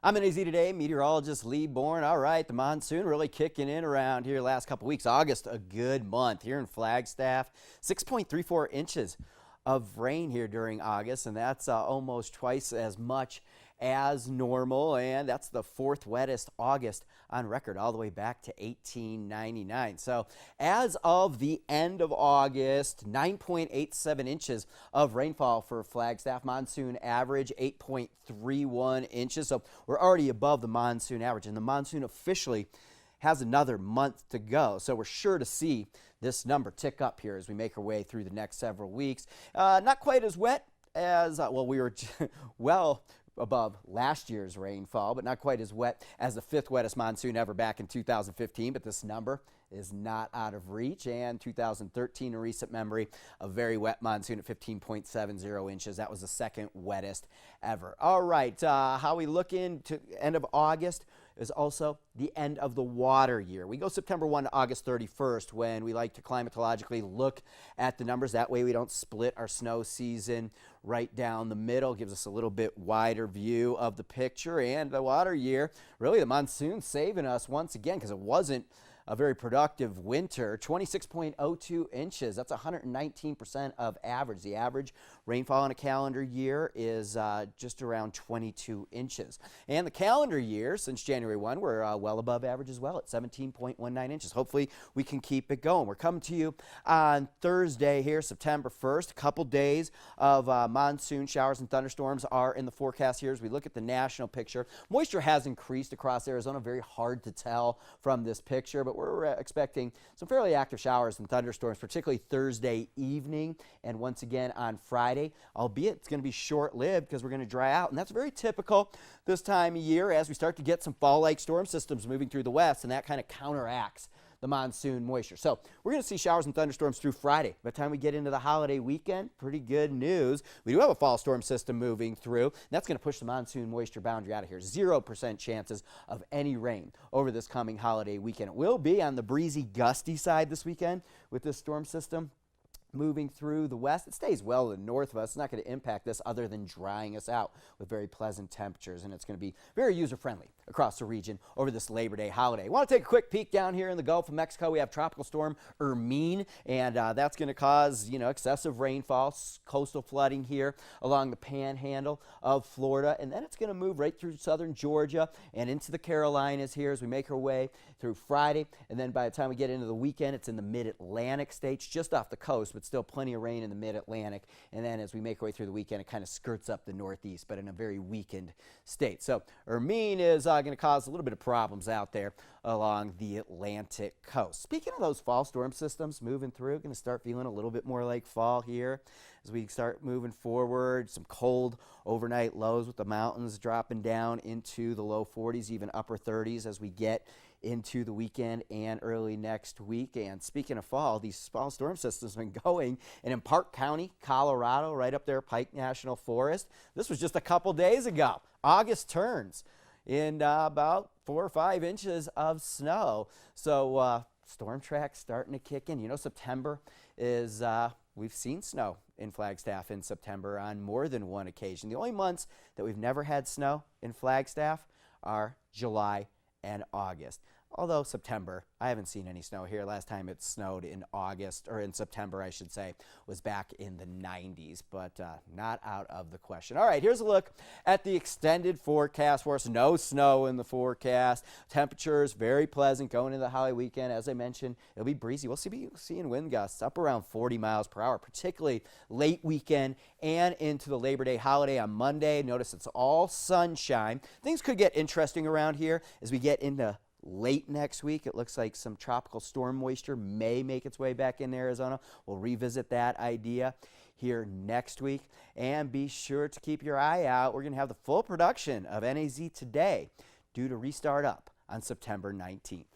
I'm NAZ Today meteorologist Lee Bourne. All right, the monsoon really kicking in around here last couple weeks. August, a good month here in Flagstaff. 6.34 inches of rain here during August, and that's almost twice as much as normal, and that's the fourth wettest August on record all the way back to 1899. So as of the end of August, 9.87 inches of rainfall for Flagstaff. Monsoon average 8.31 inches, so we're already above the monsoon average, and the monsoon officially has another month to go, so we're sure to see this number tick up here as we make our way through the next several weeks. Not quite as wet as, well, we were well above last year's rainfall, but not quite as wet as the fifth wettest monsoon ever back in 2015, but this number is not out of reach. And 2013, in recent memory, a very wet monsoon at 15.70 inches. That was the second wettest ever. All right, how we look into end of August is also the end of the water year. We go September 1 to August 31st when we like to climatologically look at the numbers. That way we don't split our snow season right down the middle. Gives us a little bit wider view of the picture. And the water year, really the monsoon saving us once again because it wasn't a very productive winter. 26.02 inches. That's 119% of average. The average rainfall in a calendar year is just around 22 inches. And the calendar year since January 1, we're well above average as well at 17.19 inches. Hopefully we can keep it going. We're coming to you on Thursday here, September 1st. A couple days of monsoon showers and thunderstorms are in the forecast here as we look at the national picture. Moisture has increased across Arizona. Very hard to tell from this picture, but we're expecting some fairly active showers and thunderstorms, particularly Thursday evening and once again on Friday, albeit it's going to be short-lived because we're going to dry out, and that's very typical this time of year as we start to get some fall-like storm systems moving through the west, and that kind of counteracts the monsoon moisture. So we're going to see showers and thunderstorms through Friday. By the time we get into the holiday weekend, pretty good news. We do have a fall storm system moving through, and that's going to push the monsoon moisture boundary out of here. 0% chances of any rain over this coming holiday weekend. It will be on the breezy, gusty side this weekend with this storm system moving through the west. It stays well to the north of us. It's not going to impact us other than drying us out with very pleasant temperatures, and it's going to be very user-friendly across the region over this Labor Day holiday. I want to take a quick peek down here in the Gulf of Mexico. We have Tropical Storm Hermine, and that's going to cause, excessive rainfall, coastal flooding here along the panhandle of Florida, and then it's going to move right through southern Georgia and into the Carolinas here as we make our way through Friday, and then by the time we get into the weekend, it's in the mid-Atlantic states, just off the coast, but still plenty of rain in the mid-Atlantic, and then as we make our way through the weekend, it kind of skirts up the northeast, but in a very weakened state. So Hermine is going to cause a little bit of problems out there along the Atlantic coast. Speaking of those fall storm systems moving through, going to start feeling a little bit more like fall here as we start moving forward. Some cold overnight lows with the mountains dropping down into the low 40s, even upper 30s as we get into the weekend and early next week. And speaking of fall, these fall storm systems have been going, and in Park County, Colorado, right up there, Pike National Forest, this was just a couple days ago. August turns in about 4 or 5 inches of snow. So storm track's starting to kick in. September is, we've seen snow in Flagstaff in September on more than one occasion. The only months that we've never had snow in Flagstaff are July and August. Although September, I haven't seen any snow here. Last time it snowed in August, or in September, I should say, was back in the 90s, but not out of the question. All right, here's a look at the extended forecast for us. No snow in the forecast. Temperatures very pleasant going into the holiday weekend. As I mentioned, it'll be breezy. We'll see seeing wind gusts up around 40 miles per hour, particularly late weekend and into the Labor Day holiday on Monday. Notice it's all sunshine. Things could get interesting around here as we get into late next week. It looks like some tropical storm moisture may make its way back into Arizona. We'll revisit that idea here next week. And be sure to keep your eye out. We're going to have the full production of NAZ Today due to restart up on September 19th.